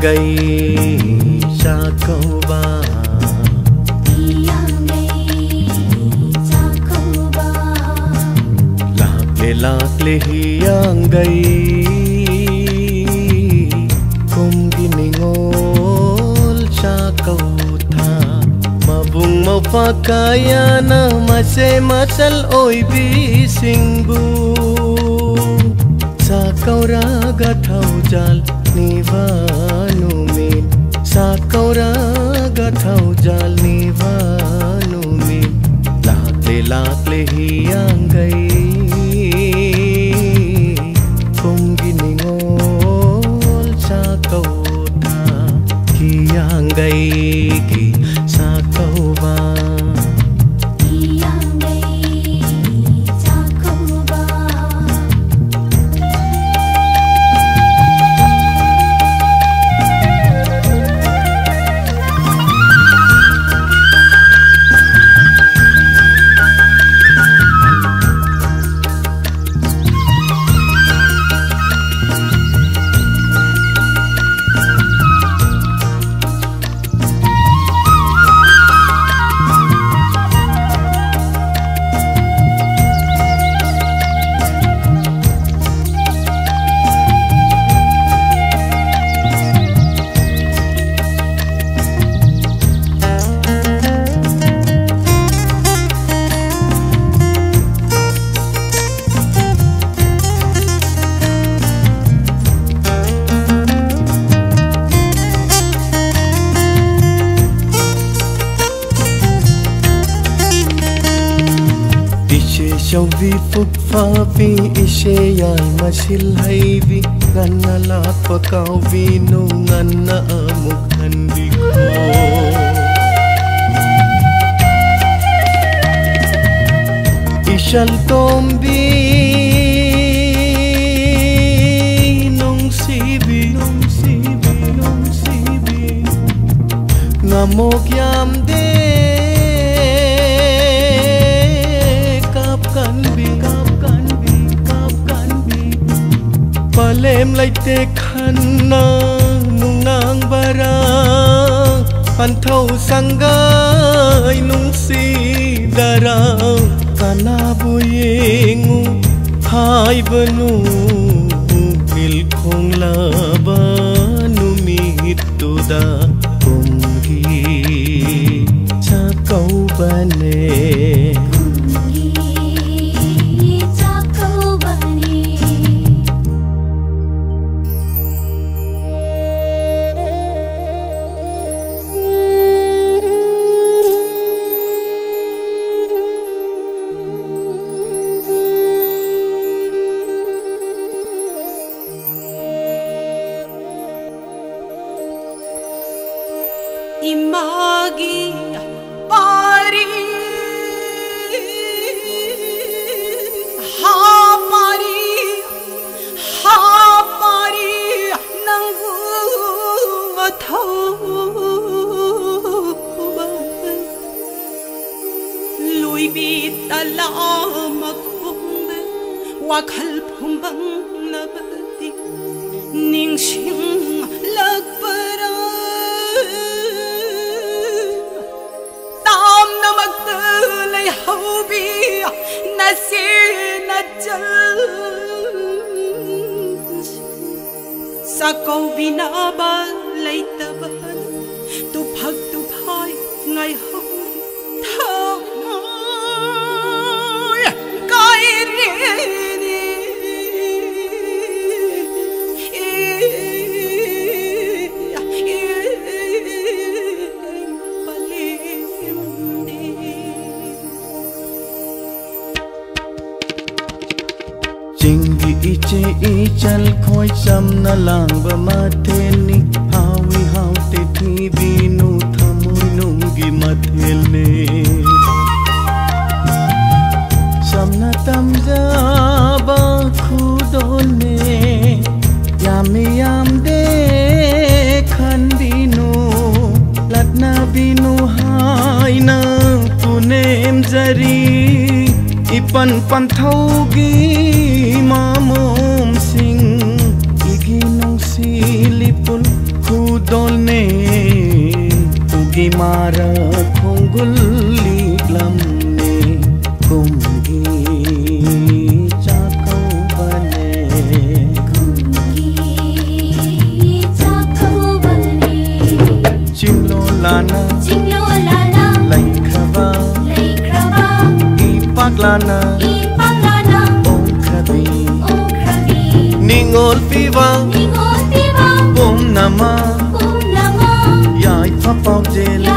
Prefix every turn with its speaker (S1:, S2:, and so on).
S1: gay sa câu ba lạc lệ hiang gay kum gini ngol sa câu tha mà vùng mau pha kaya na mase masal oi bi singbu sa câu raga thau jal nivanumin sa câu raga thau jal nivanumin lạc lệ hiang gay kum gini ngol sa câu tha hiang gay ki sa câu ba Châu vi phúc pha vi ishe yai masil hay vi ngana la pa kau vi no ngana amuk handi ko ishal tombi nong sibi ngamok yam de palem lai te khan na nung nang bara pan thau sangai nung si dara kana buyengu hai banu bil khong la banu mi tu da kumgi cha kau bane
S2: imagi pari nangu thau lui bi tala makhung wa khal phum bang na bati ning sing lag para lay hau bi na se na chal sa câu bi na ba lay ta ba tu phak tu phai ngai hau thao kai re
S1: चे ई चल खोई चम न लांग बमा तेनी हावी हाव ते थी बीनु थमुई नुंगी मथेल ने समना तमजा बा खुदोल ने याम दे खन बीनु लटना बीनु हाय ना पुनेम जरी इपन पंथौगी मामोम सिंह इगी नौसी लिपुल खुदोल ने उगी मारा खोंगुल लिग्लम ने कुंगी चाको बने चिंगलो लाना लैख्रबा Paglana, Om Krabi, Ningol Piva, Om Nama, Yai Papau Jela.